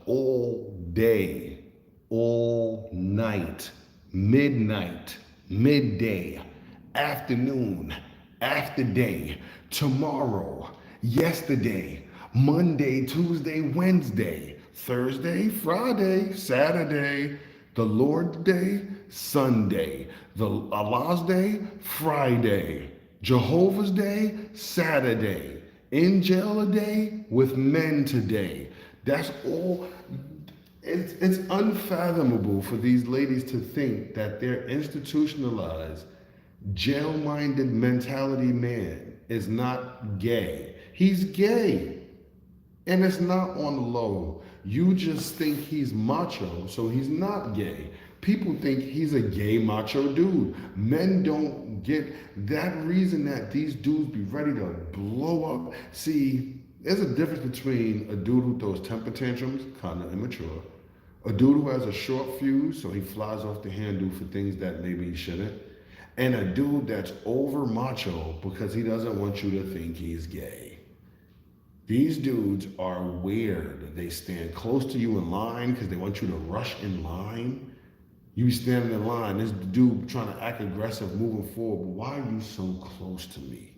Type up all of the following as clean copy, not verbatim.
all day, all night, midnight, midday, afternoon, after day, tomorrow, yesterday, Monday, Tuesday, Wednesday, Thursday, Friday, Saturday, the Lord's Day, Sunday, the Allah's Day, Friday, Jehovah's Day, Saturday, in jail a day, with men today. That's all. It's unfathomable for these ladies to think that their institutionalized, jail-minded mentality man is not gay. He's gay. And it's not on the low. You just think he's macho, so he's not gay. People think he's a gay macho dude. Men don't get that reason that these dudes be ready to blow up. See, there's a difference between a dude who throws temper tantrums, kind of immature, a dude who has a short fuse, so he flies off the handle for things that maybe he shouldn't, and a dude that's over macho because he doesn't want you to think he's gay. These dudes are weird. They stand close to you in line because they want you to rush in line. You standing in line, this dude trying to act aggressive, moving forward. But why are you so close to me?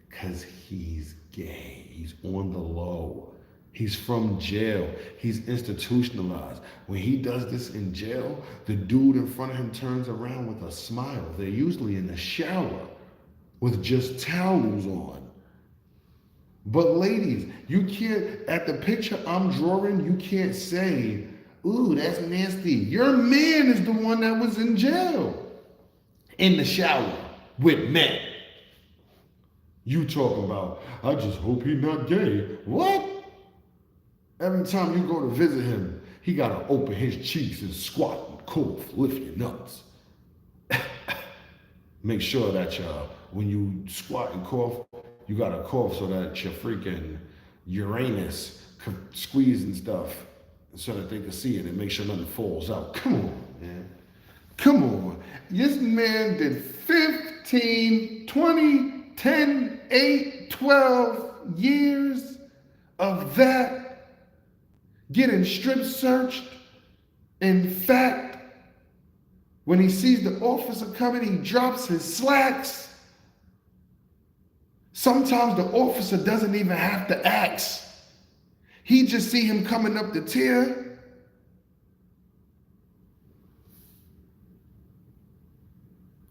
Because he's gay. He's on the low. He's from jail. He's institutionalized. When he does this in jail, the dude in front of him turns around with a smile. They're usually in the shower with just towels on. But ladies, you can't, at the picture I'm drawing, you can't say, ooh, that's nasty. Your man is the one that was in jail, in the shower with men. You talking about, I just hope he's not gay. What? Every time you go to visit him, he gotta open his cheeks and squat and cough, lift your nuts. Make sure that when you squat and cough, you gotta cough so that your freaking Uranus could squeeze and stuff so that they can see it and make sure nothing falls out. Come on, man. Come on. This man did 15, 20, 10, 8, 12 years of that, getting strip searched. In fact, when he sees the officer coming, he drops his slacks. Sometimes the officer doesn't even have to ask. He just see him coming up the tier.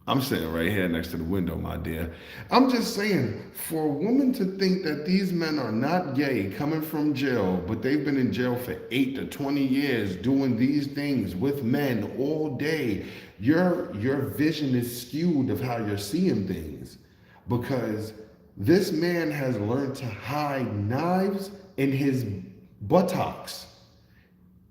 I'm sitting right here next to the window, my dear. I'm just saying, for a woman to think that these men are not gay coming from jail, but they've been in jail for 8 to 20 years doing these things with men all day, your vision is skewed of how you're seeing things. Because this man has learned to hide knives in his buttocks.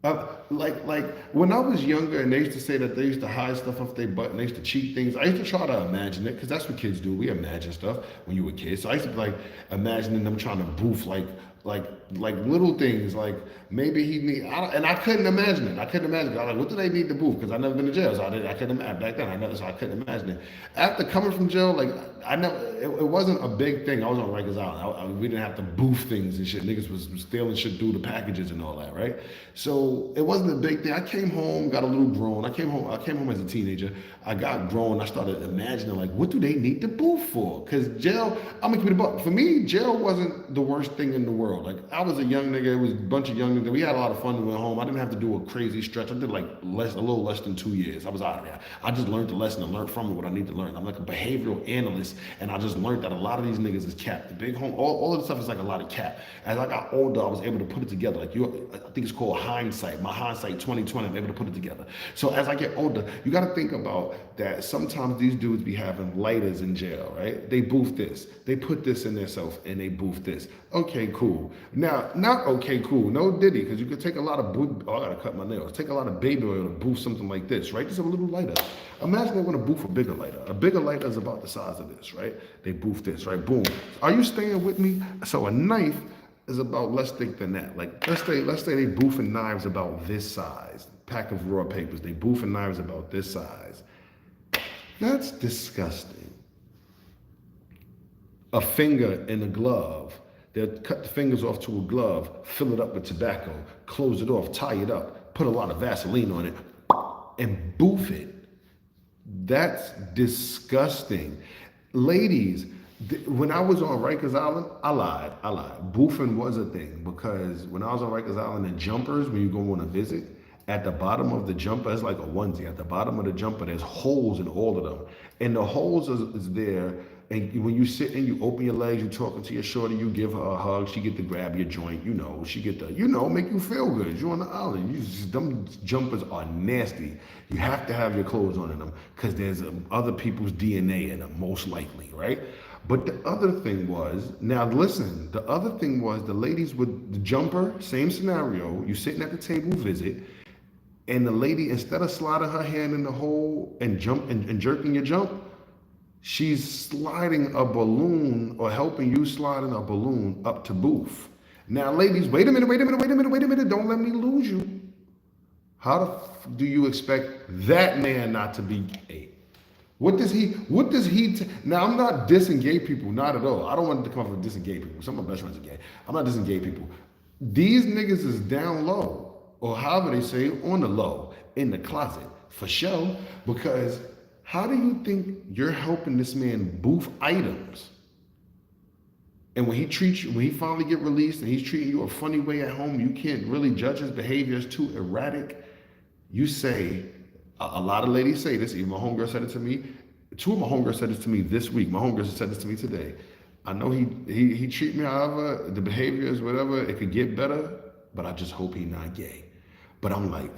Like when I was younger and they used to say that they used to hide stuff off their butt and they used to cheat things, I used to try to imagine it because that's what kids do. We imagine stuff when you were kids. So I used to be like imagining them trying to boof like little things, like maybe he need, and I couldn't imagine it. I couldn't imagine it. I was like, what do they need to boof? Because I never been to jail, so I couldn't imagine back then. So I couldn't imagine it. After coming from jail, like I never, it wasn't a big thing. I was on Rikers Island. We didn't have to boof things and shit. Niggas was stealing shit through the packages and all that, right? So it wasn't a big thing. I came home, got a little grown. I came home as a teenager. I got grown. I started imagining like, what do they need to boof for? Because jail, I'm gonna keep it a buck. For me, jail wasn't the worst thing in the world. Like I was a young nigga. It was a bunch of young niggas. We had a lot of fun when we went home. I didn't have to do a crazy stretch. I did like a little less than 2 years. I was out of there. I just learned the lesson and learned from it what I need to learn. I'm like a behavioral analyst, and I just learned that a lot of these niggas is cap. The big home, all of the stuff is like a lot of cap. As I got older, I was able to put it together. Like I think it's called hindsight. My hindsight 2020. I'm able to put it together. So as I get older, you got to think about that. Sometimes these dudes be having lighters in jail, right? They boof this. They put this in themselves and they boof this. Okay, cool. Now, not okay, cool. No diddy, because you could take a lot of I gotta cut my nails. Take a lot of baby oil to boof something like this, right? Just a little lighter. Imagine they want to boof a bigger lighter. A bigger lighter is about the size of this, right? They boof this, right? Boom. Are you staying with me? So a knife is about less thick than that. Like let's say they boofing knives about this size. Pack of raw papers. They boofing knives about this size. That's disgusting. A finger in a glove They'll cut the fingers off to a glove, fill it up with tobacco, close it off, tie it up, put a lot of Vaseline on it, and boof it. That's disgusting. Ladies, when I was on Rikers Island, I lied. Boofing was a thing because when I was on Rikers Island in jumpers, when you go on a visit, at the bottom of the jumper, it's like a onesie. At the bottom of the jumper, there's holes in all of them. And the holes is there. And when you sit and you open your legs, you talking to your shorty, you give her a hug, she get to grab your joint, she get to, make you feel good. You're on the island. Them jumpers are nasty. You have to have your clothes on in them because there's other people's DNA in them, most likely, right? But the other thing was, now listen, the other thing was the ladies with the jumper, same scenario, you sitting at the table visit, and the lady, instead of sliding her hand in the hole and jerking your jump, she's sliding a balloon or helping you sliding a balloon up to boof. Now, ladies, wait a minute. Don't let me lose you. How the do you expect that man not to be gay? Now, I'm not dissing gay people, not at all. I don't want to come up with dissing gay people. Some of my best friends are gay. I'm not dissing gay people. These niggas is down low, or however they say, on the low, in the closet, for show, because how do you think you're helping this man boof items? And when he finally get released and he's treating you a funny way at home, you can't really judge his behavior as too erratic. You say, a lot of ladies say this, even my homegirl said it to me. Two of my homegirls said this to me this week. My homegirl said this to me today. I know he treat me however, the behavior is whatever, it could get better, but I just hope he not gay. But I'm like,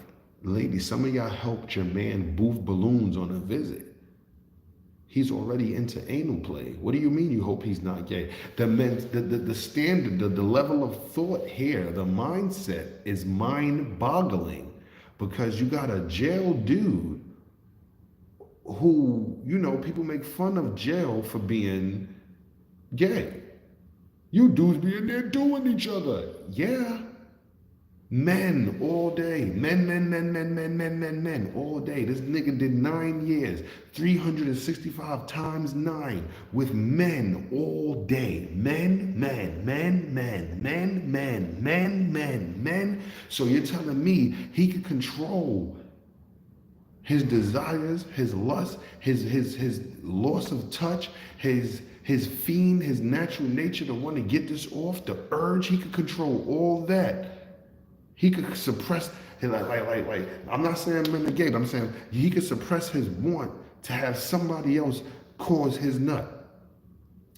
ladies, some of y'all helped your man boof balloons on a visit. He's already into anal play. What do you mean you hope he's not gay? The standard, the level of thought here, the mindset is mind-boggling because you got a jail dude who, people make fun of jail for being gay. You dudes be in there doing each other. Yeah. Men all day. Men all day. This nigga did 9 years, 365 times 9 with men all day. Men. So you're telling me he could control his desires, his lust, his loss of touch, his fiend, his natural nature to want to get this off, the urge, he could control all that. He could suppress, like, I'm not saying men are gay, but I'm saying he could suppress his want to have somebody else cause his nut.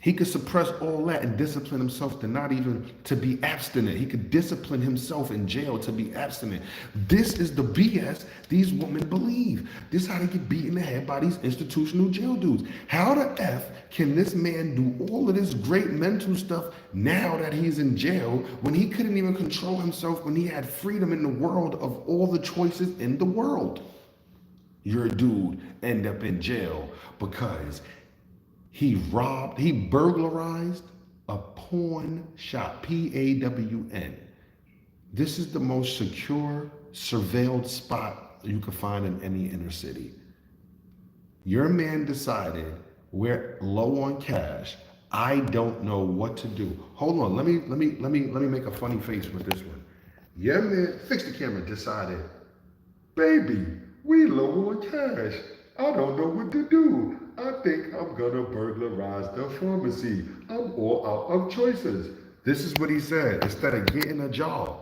He could suppress all that and discipline himself to be abstinent. He could discipline himself in jail to be abstinent. This is the BS these women believe. This is how they get beat in the head by these institutional jail dudes. How the F can this man do all of this great mental stuff now that he's in jail when he couldn't even control himself when he had freedom in the world of all the choices in the world? Your dude end up in jail because he burglarized a pawn shop, PAWN. This is the most secure, surveilled spot you can find in any inner city. Your man decided we're low on cash. I don't know what to do. Hold on, let me make a funny face with this one. Your man, fix the camera, decided, baby, we low on cash. I don't know what to do. I think I'm gonna burglarize the pharmacy. I'm all out of choices. This is what he said. Instead of getting a job,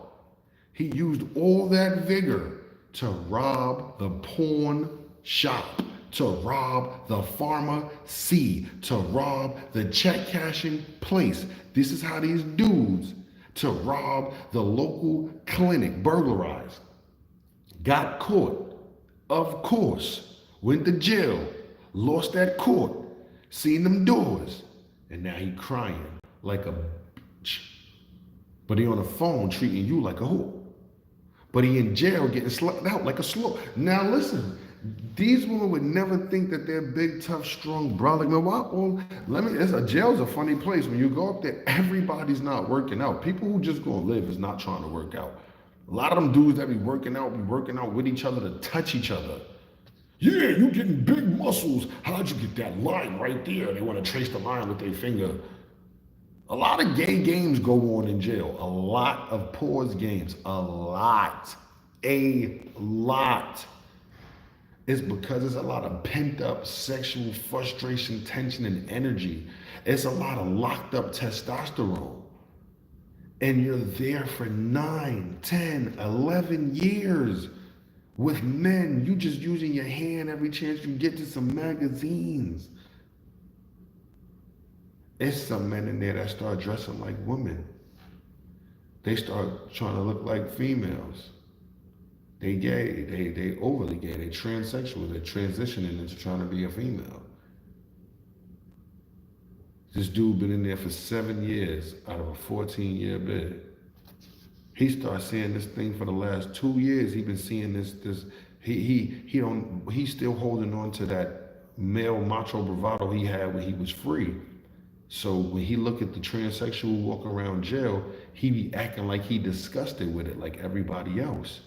he used all that vigor to rob the pawn shop, to rob the pharmacy, to rob the check cashing place. This is how these dudes to rob the local clinic, burglarized. Got caught, of course. Went to jail, lost that court, seen them doors, and now he crying like a bitch. But he on the phone treating you like a whore. But he in jail getting slapped out like a slow. Now listen, these women would never think that they're big, tough, strong, brolic. Jail's a funny place. When you go up there, everybody's not working out. People who just gonna live is not trying to work out. A lot of them dudes that be working out with each other to touch each other. Yeah, you getting big muscles. How'd you get that line right there? They want to trace the line with their finger. A lot of gay games go on in jail. A lot of pause games. A lot. A lot. It's because there's a lot of pent up sexual frustration, tension, and energy. It's a lot of locked up testosterone. And you're there for 9, 10, 11 years with men. You just using your hand every chance you get to some magazines. It's some men in there that start dressing like women. They start trying to look like females. They gay, they overly gay, they transsexual, they're transitioning into trying to be a female. This dude been in there for 7 years out of a 14-year bid. He started seeing this thing for the last 2 years. He been seeing this. He's still holding on to that male macho bravado he had when he was free. So when he look at the transsexual walk around jail, he be acting like he disgusted with it, like everybody else.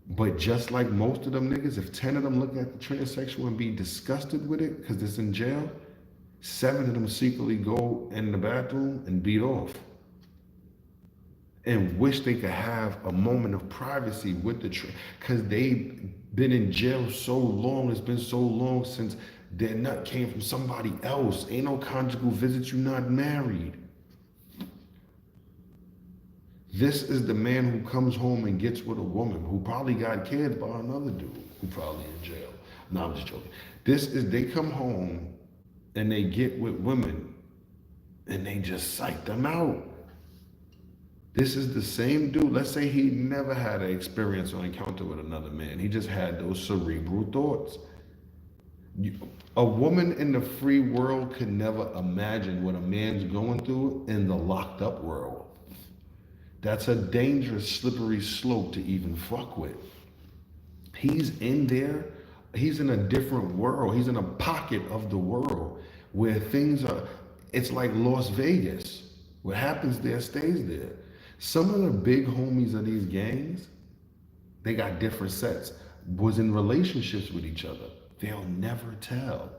But just like most of them niggas, if 10 of them look at the transsexual and be disgusted with it because it's in jail, 7 of them secretly go in the bathroom and beat off and wish they could have a moment of privacy with the because they've been in jail so long. It's been so long since their nut came from somebody else. Ain't no conjugal visits, you're not married. This is the man who comes home and gets with a woman who probably got kids by another dude who probably in jail. No, I'm just joking. They come home and they get with women and they just psych them out. This is the same dude. Let's say he never had an experience or encounter with another man. He just had those cerebral thoughts. A woman in the free world could never imagine what a man's going through in the locked up world. That's a dangerous, slippery slope to even fuck with. He's in there. He's in a different world. He's in a pocket of the world where things are, it's like Las Vegas. What happens there stays there. Some of the big homies of these gangs, they got different sets, was in relationships with each other. They'll never tell.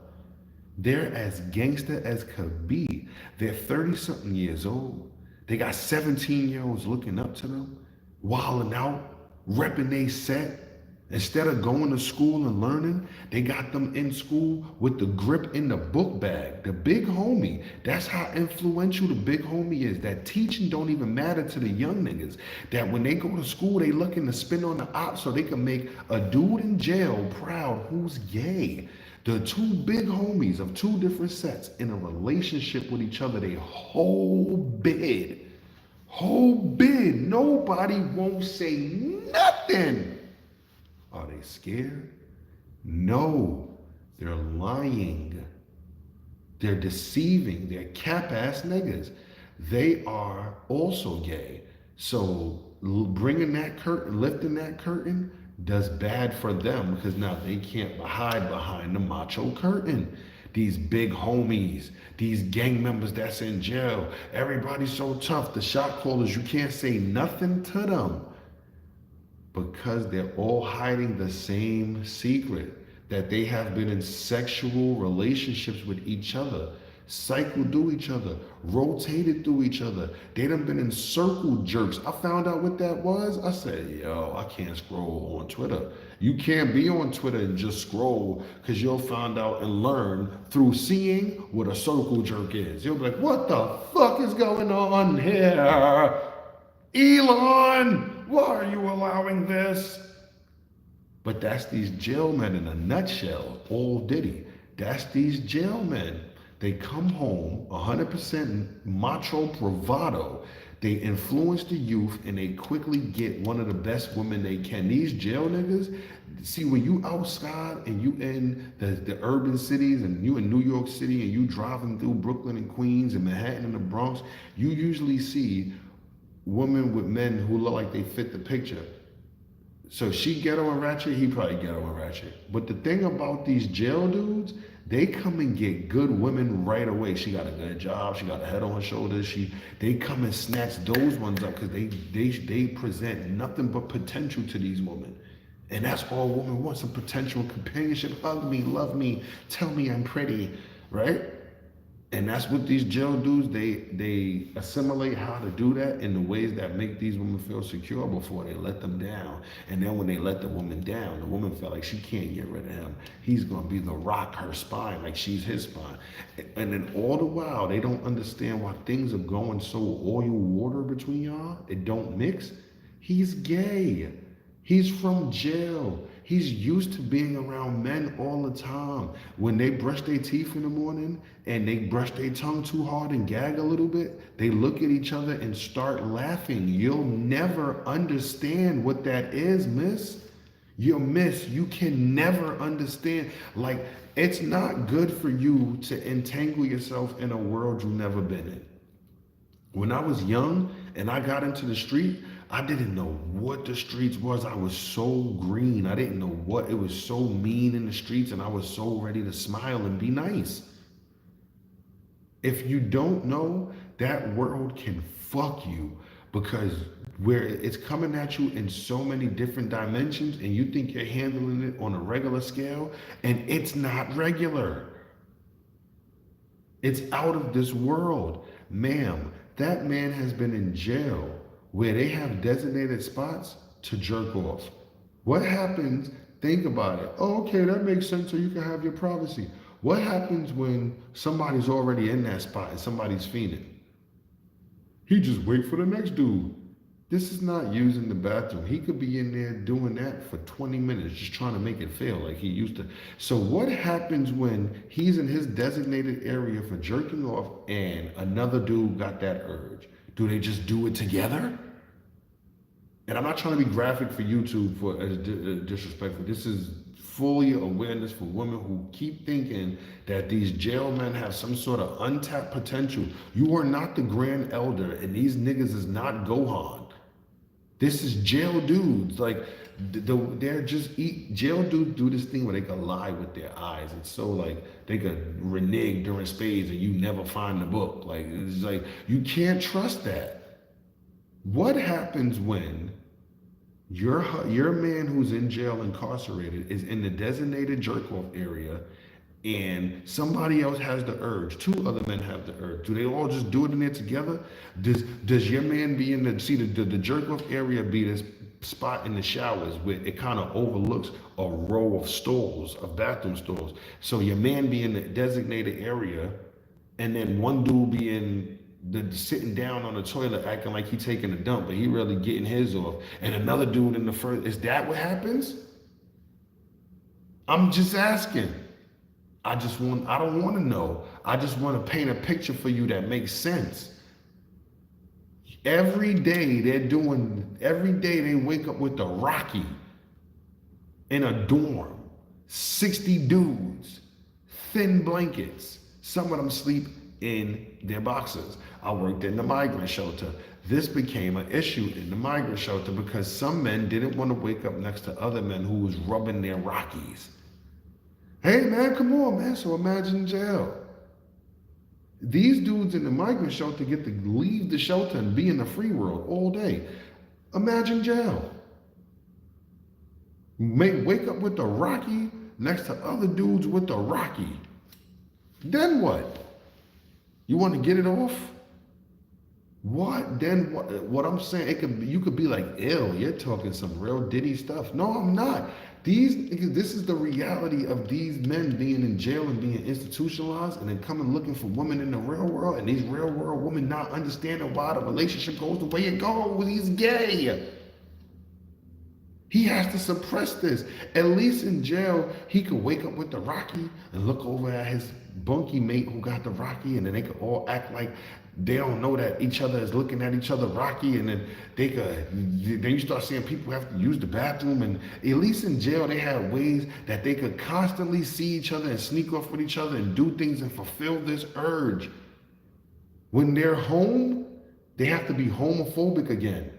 They're as gangster as could be. They're 30-something years old. They got 17-year-olds looking up to them, wilding out, repping they set. Instead of going to school and learning, they got them in school with the grip in the book bag. The big homie, that's how influential the big homie is. That teaching don't even matter to the young niggas. That when they go to school, they looking to spin on the ops so they can make a dude in jail proud who's gay. The two big homies of two different sets in a relationship with each other, they whole bid. Nobody won't say nothing. Are they scared? No, they're lying. They're deceiving. They're cap-ass niggas. They are also gay. So bringing that curtain, lifting that curtain, does bad for them because now they can't hide behind the macho curtain. These big homies, these gang members that's in jail, everybody's so tough. The shot callers, you can't say nothing to them because they're all hiding the same secret, that they have been in sexual relationships with each other, cycled through each other, rotated through each other. They done been in circle jerks. I found out what that was. I said, yo, I can't scroll on Twitter. You can't be on Twitter and just scroll because you'll find out and learn through seeing what a circle jerk is. You'll be like, what the fuck is going on here? Elon, why are you allowing this? But that's these jailmen in a nutshell, old Diddy. That's these jailmen. They come home 100% macho bravado. They influence the youth and they quickly get one of the best women they can. These jail niggas, see, when you outside and you in the urban cities and you in New York City and you driving through Brooklyn and Queens and Manhattan and the Bronx, you usually see women with men who look like they fit the picture. So she ghetto and ratchet, he probably ghetto and ratchet. But the thing about these jail dudes, they come and get good women right away. She got a good job, she got a head on her shoulders. They come and snatch those ones up because they present nothing but potential to these women. And that's all women want, some potential companionship. Hug me, love me, tell me I'm pretty, right? And that's what these jail dudes, they assimilate how to do that in the ways that make these women feel secure before they let them down. And then when they let the woman down, the woman felt like she can't get rid of him. He's gonna be the rock, her spine, like she's his spine. And then all the while, they don't understand why things are going so oil water between y'all. It don't mix. He's gay. He's from jail. He's used to being around men all the time. When they brush their teeth in the morning and they brush their tongue too hard and gag a little bit, they look at each other and start laughing. You'll never understand what that is, miss. You can never understand. Like, it's not good for you to entangle yourself in a world you've never been in. When I was young and I got into the street, I didn't know what the streets was. I was so green. I didn't know what it was, so mean in the streets, and I was so ready to smile and be nice. If you don't know, that world can fuck you, because where it's coming at you in so many different dimensions and you think you're handling it on a regular scale, and it's not regular. It's out of this world. Ma'am, that man has been in jail where they have designated spots to jerk off. What happens? Think about it. Oh, okay, that makes sense, so you can have your privacy. What happens when somebody's already in that spot and somebody's fiending? He just wait for the next dude. This is not using the bathroom. He could be in there doing that for 20 minutes, just trying to make it feel like he used to. So what happens when he's in his designated area for jerking off and another dude got that urge? Do they just do it together? And I'm not trying to be graphic for YouTube for as disrespectful. This is fully awareness for women who keep thinking that these jail men have some sort of untapped potential. You are not the grand elder, and these niggas is not Gohan. This is jail dudes. Like, they're just jail dudes do this thing where they can lie with their eyes. It's so like they could renege during spades and you never find the book. Like, it's like you can't trust that. What happens when your man who's in jail incarcerated is in the designated jerk off area and somebody else has the urge, two other men have the urge? Do they all just do it in there together? Does your man be in the jerk off area be this spot in the showers where it kind of overlooks a row of stalls, of bathroom stalls? So your man be in the designated area and then one dude be in the sitting down on the toilet acting like he taking a dump, but he really getting his off. And another dude in the first, is that what happens? I'm just asking. I don't want to know. I just want to paint a picture for you that makes sense. Every day they wake up with the Rocky in a dorm, 60 dudes, thin blankets. Some of them sleep in their boxes. I worked in the migrant shelter. This became an issue in the migrant shelter because some men didn't want to wake up next to other men who was rubbing their Rockies. Hey man, come on man, so imagine jail. These dudes in the migrant shelter get to leave the shelter and be in the free world all day. Imagine jail. Wake up with the Rocky next to other dudes with the Rocky. Then what? You want to get it off? What? Then what I'm saying, you could be like, ill, you're talking some real Diddy stuff. No, I'm not. This is the reality of these men being in jail and being institutionalized and then coming looking for women in the real world, and these real world women not understanding why the relationship goes the way it goes. He's gay. He has to suppress this. At least in jail, he could wake up with the Rocky and look over at his bunkie mate who got the Rocky, and then they could all act like they don't know that each other is looking at each other Rocky, and then then you start seeing people have to use the bathroom, and at least in jail they have ways that they could constantly see each other and sneak off with each other and do things and fulfill this urge. When they're home, they have to be homophobic again.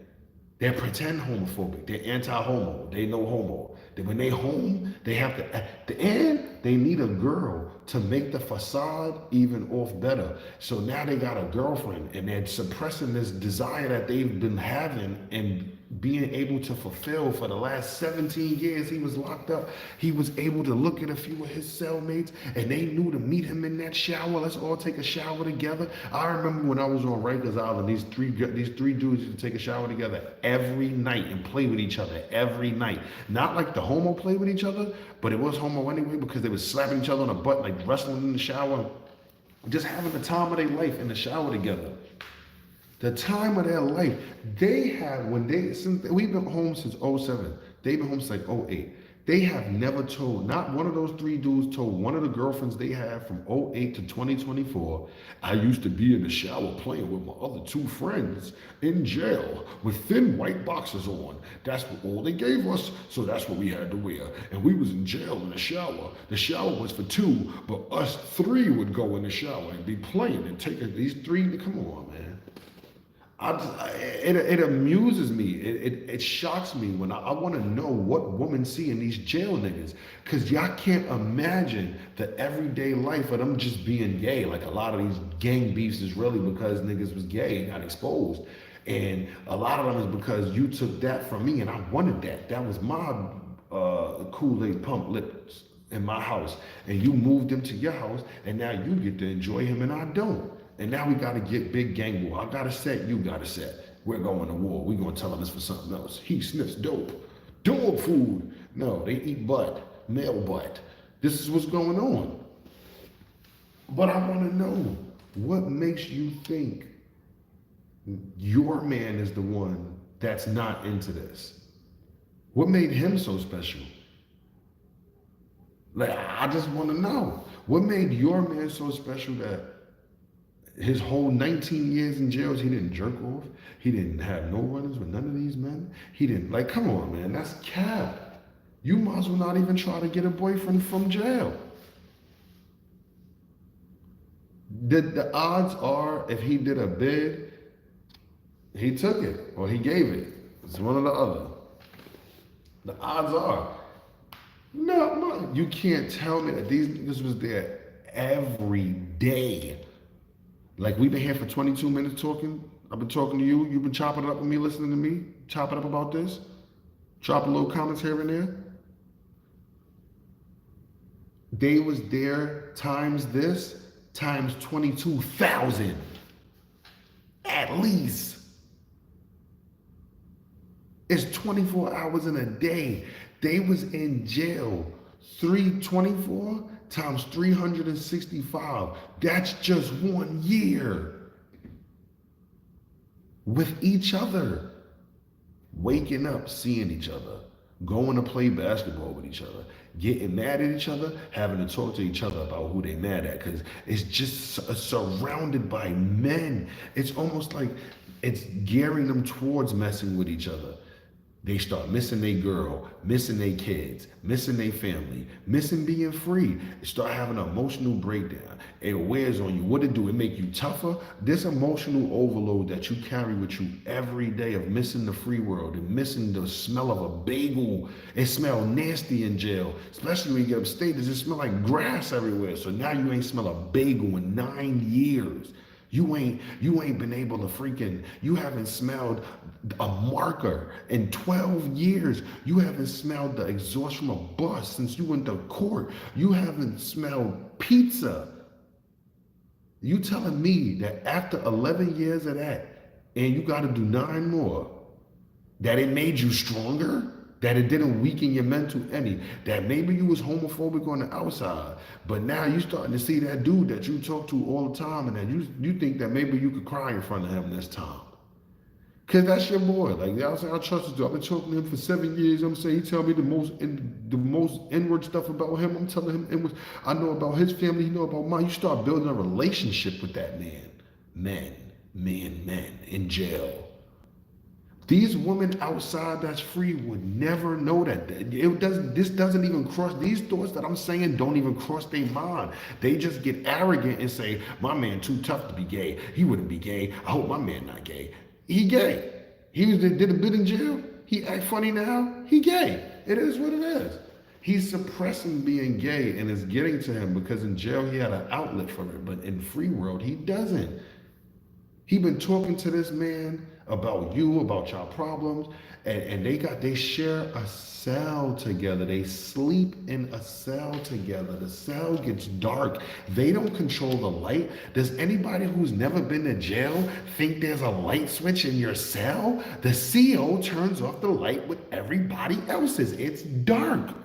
They're pretend homophobic. They're anti-homo. They no homo. When they home, they have to, at the end, they need a girl to make the facade even off better. So now they got a girlfriend and they're suppressing this desire that they've been having and being able to fulfill for the last 17 years he was locked up. He was able to look at a few of his cellmates and they knew to meet him in that shower. Let's all take a shower together. I remember when I was on Rikers Island, these three dudes used to take a shower together every night and play with each other every night. Not like the homo play with each other, but it was homo anyway because they was slapping each other on the butt, like wrestling in the shower, just having the time of their life in the shower together. The time of their life. They have, since we've been home since '07. They've been home since like '08. They have never told, not one of those three dudes told one of the girlfriends they had from '08 to 2024, I used to be in the shower playing with my other two friends in jail with thin white boxers on. That's what all they gave us, so that's what we had to wear. And we was in jail in the shower. The shower was for two, but us three would go in the shower and be playing and taking these three, come on, man. It amuses me. It shocks me when I want to know what women see in these jail niggas. Because y'all can't imagine the everyday life of them just being gay. Like a lot of these gang beefs is really because niggas was gay and got exposed. And a lot of them is because you took that from me and I wanted that. That was my Kool-Aid pump lips in my house. And you moved him to your house and now you get to enjoy him and I don't. And now we got to get big gang war. I got a set, you got a set. We're going to war. We're going to tell him it's for something else. He sniffs dope. Dog food. No, they eat butt. Male butt. This is what's going on. But I want to know, what makes you think your man is the one that's not into this? What made him so special? Like, I just want to know. What made your man so special that his whole 19 years in jails, he didn't jerk off. He didn't have no run-ins with none of these men. He didn't, like, come on, man, that's cap. You might as well not even try to get a boyfriend from jail. The odds are, if he did a bid, he took it, or he gave it. It's one or the other. The odds are. No, you can't tell me that these niggas was there every day. Like, we've been here for 22 minutes talking. I've been talking to you. You've been chopping it up with me, listening to me, chopping up about this. Dropping little comments here and there. They was there times this, times 22,000. At least. It's 24 hours in a day. They was in jail 324 times 365. That's just 1 year. With each other. Waking up, seeing each other. Going to play basketball with each other. Getting mad at each other, having to talk to each other about who they mad at. Because it's just surrounded by men. It's almost like it's gearing them towards messing with each other. They start missing their girl, missing their kids, missing their family, missing being free. They start having an emotional breakdown. It wears on you. What it do? It make you tougher. This emotional overload that you carry with you every day of missing the free world and missing the smell of a bagel. It smells nasty in jail, especially when you get upstate. It just smell like grass everywhere. So now you ain't smell a bagel in 9 years. You ain't been able to you haven't smelled a marker in 12 years. You haven't smelled the exhaust from a bus since you went to court. You haven't smelled pizza. You telling me that after 11 years of that, and you got to do 9 more, that it made you stronger? That it didn't weaken your mental any, that maybe you was homophobic on the outside, but now you starting to see that dude that you talk to all the time, and that you think that maybe you could cry in front of him this time. Cause that's your boy. Like, I say, I trust him. I've been talking to him for 7 years. I'm saying he tell me the most inward stuff about him. I'm telling him inward. I know about his family. He know about mine. You start building a relationship with that man. Men in jail. These women outside that's free would never know that. This doesn't even cross, these thoughts that I'm saying don't even cross their mind. They just get arrogant and say, my man too tough to be gay. He wouldn't be gay. I hope my man not gay. He gay. He did a bit in jail. He act funny now. He gay. It is what it is. He's suppressing being gay and it's getting to him because in jail he had an outlet for it. But in free world, he doesn't. He been talking to this man about you, about your problems, and they share a cell together. They sleep in a cell together. The cell gets dark. They don't control the light. Does anybody who's never been to jail think there's a light switch in your cell? The CO turns off the light with everybody else's. It's dark.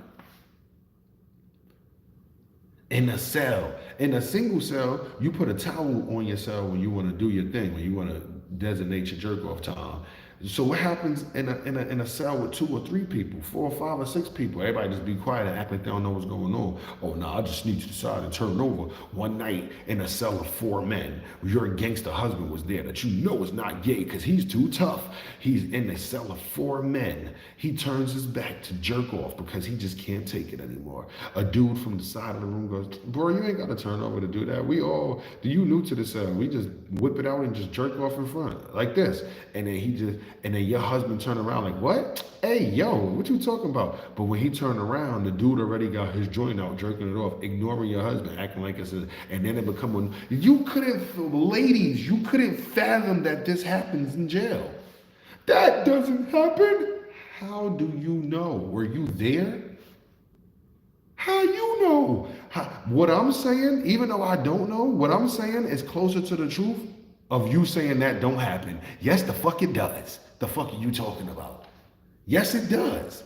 In a cell, in a single cell, you put a towel on your cell when you want to do your thing, when you want to designate your jerk off time. So what happens in a cell with 2 or 3 people, 4 or 5 or 6 people? Everybody just be quiet and act like they don't know what's going on. Oh no, I just sneaked to the side and turned over. One night in a cell of 4 men, your gangster husband was there that you know is not gay because he's too tough. He's in a cell of 4 men. He turns his back to jerk off because he just can't take it anymore. A dude from the side of the room goes, bro, you ain't got to turn over to do that. You new to the cell. We just whip it out and just jerk off in front like this. And then your husband turned around like, what? Hey, yo, what you talking about? But when he turned around, the dude already got his joint out, jerking it off, ignoring your husband, acting like it's and then it become one. Ladies, you couldn't fathom that this happens in jail. That doesn't happen. How do you know? Were you there? How you know? What I'm saying, even though I don't know, what I'm saying is closer to the truth of you saying that don't happen. Yes, the fuck it does. The fuck are you talking about? Yes, it does.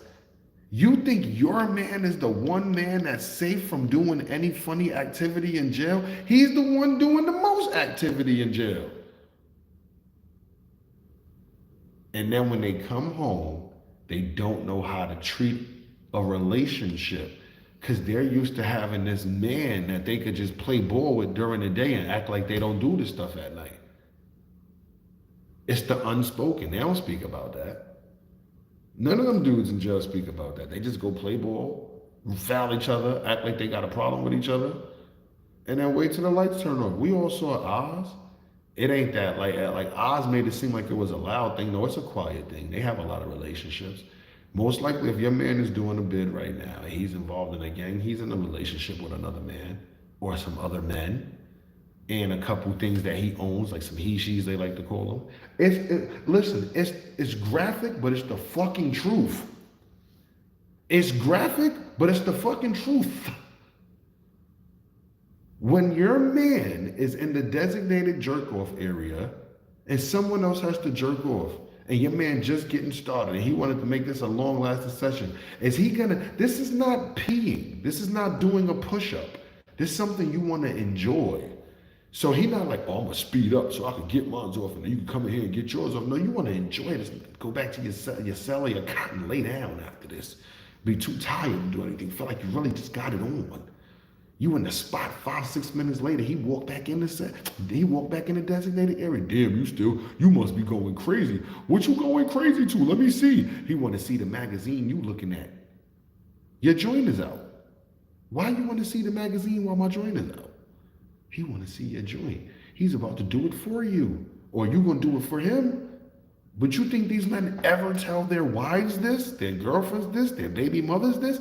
You think your man is the one man that's safe from doing any funny activity in jail? He's the one doing the most activity in jail. And then when they come home, they don't know how to treat a relationship because they're used to having this man that they could just play ball with during the day and act like they don't do this stuff at night. It's the unspoken. They don't speak about that. None of them dudes in jail speak about that. They just go play ball, foul each other, act like they got a problem with each other, and then wait till the lights turn off. We all saw Oz. It ain't that like Oz made it seem like it was a loud thing. No, it's a quiet thing. They have a lot of relationships. Most likely, if your man is doing a bid right now, and he's involved in a gang, he's in a relationship with another man or some other men, and a couple things that he owns, like some he-she's, they like to call them. Listen, it's graphic, but it's the fucking truth. It's graphic, but it's the fucking truth. When your man is in the designated jerk-off area and someone else has to jerk off, and your man just getting started and he wanted to make this a long-lasting session, this is not peeing. This is not doing a push-up. This is something you want to enjoy. So he not like, oh, I'm going to speed up so I can get mine off and then you can come in here and get yours off. No, you want to enjoy this. Go back to your cell or your cot and lay down after this. Be too tired to do anything. Feel like you really just got it on. You in the spot 5-6 minutes later, he walked back in the set. He walked back in the designated area. Damn, you must be going crazy. What you going crazy to? Let me see. He want to see the magazine you looking at. Your joint is out. Why you want to see the magazine while my joint is out? He want to see your joint. He's about to do it for you. Or you going to do it for him? But you think these men ever tell their wives this, their girlfriends this, their baby mothers this?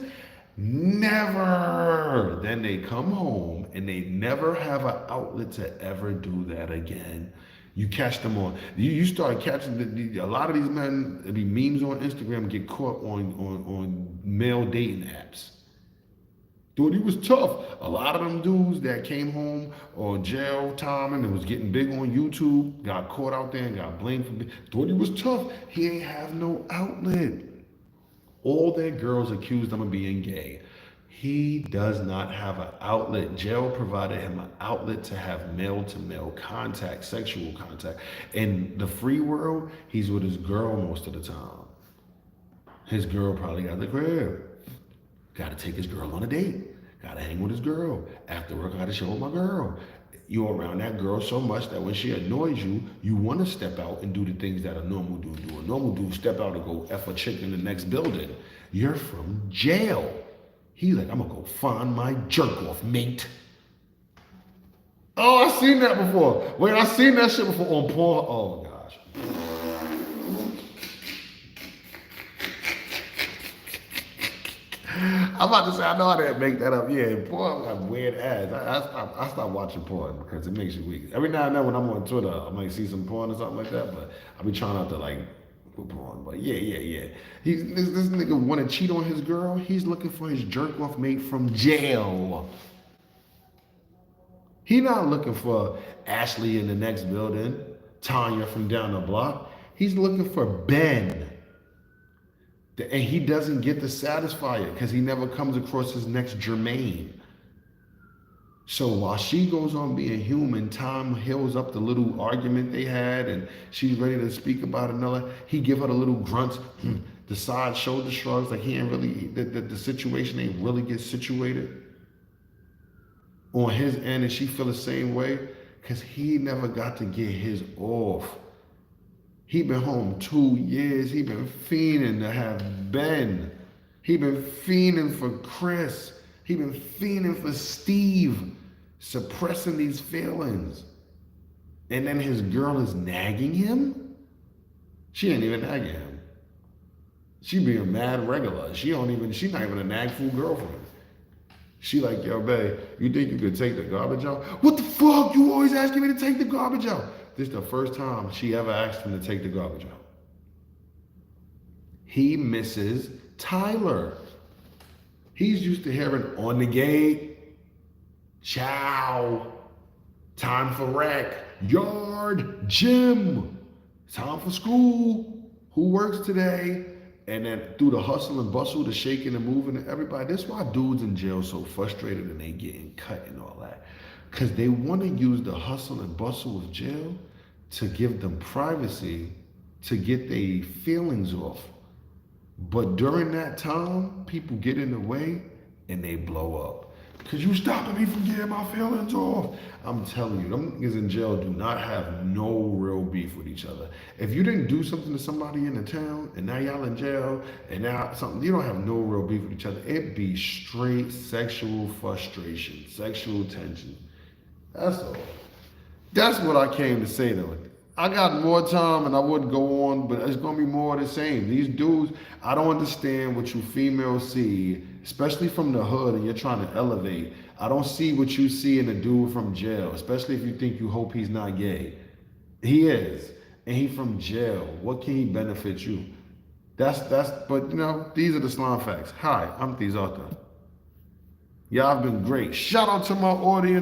Never. Then they come home and they never have an outlet to ever do that again. You catch them on. You start catching a lot of these men. There be memes on Instagram get caught on male dating apps. Thought he was tough. A lot of them dudes that came home on jail time and was getting big on YouTube got caught out there and got blamed for thought he was tough. He ain't have no outlet. All their girls accused him of being gay. He does not have an outlet. Jail provided him an outlet to have male-to-male contact, sexual contact. In the free world, he's with his girl most of the time. His girl probably got the crib. Got to take his girl on a date. Got to hang with his girl. After work, I got to show my girl. You're around that girl so much that when she annoys you, you want to step out and do the things that a normal dude do. A normal dude step out and go F a chick in the next building. You're from jail. He's like, I'm going to go find my jerk off, mate. Oh, I seen that before. Wait, I seen that shit before on porn. Oh, gosh. I'm about to say, I know how to make that up. Yeah, porn got weird ads. I stopped watching porn because it makes you weak. Every now and then when I'm on Twitter, I might see some porn or something like that, but I be trying not to like whoop on, but yeah. This nigga want to cheat on his girl. He's looking for his jerk off mate from jail. He not looking for Ashley in the next building, Tanya from down the block. He's looking for Ben. And he doesn't get to satisfy it because he never comes across his next Jermaine. So while she goes on being human, Tom heals up the little argument they had and she's ready to speak about another. He give her the little grunts, the side shoulder shrugs, like he ain't really, the situation ain't really get situated on his end, and she feel the same way because he never got to get his off. He been home 2 years. He been fiending to have Ben. He been fiending for Chris. He been fiending for Steve, suppressing these feelings. And then his girl is nagging him? She ain't even nagging him. She being mad regular. She not even a nagful girlfriend. She like, yo, babe, you think you could take the garbage out? What the fuck? You always asking me to take the garbage out. This is the first time she ever asked him to take the garbage out. He misses Tyler. He's used to hearing on the gate, chow, time for rec, yard, gym, time for school, who works today? And then through the hustle and bustle, the shaking and moving and everybody, that's why dudes in jail so frustrated and they getting cut and all that. Because they want to use the hustle and bustle of jail to give them privacy, to get their feelings off. But during that time, people get in the way and they blow up. Because you stopping me from getting my feelings off. I'm telling you, them niggas in jail do not have no real beef with each other. If you didn't do something to somebody in the town and now y'all in jail and now something, you don't have no real beef with each other. It be straight sexual frustration, sexual tension. That's all. That's what I came to say though. I got more time and I would go on, but it's gonna be more of the same. These dudes, I don't understand what you females see, especially from the hood and you're trying to elevate. I don't see what you see in a dude from jail, especially if you think you hope he's not gay. He is, and he from jail. What can he benefit you? But you know, these are the slime facts. Hi, I'm Thies Arthur. Y'all have been great. Shout out to my audience.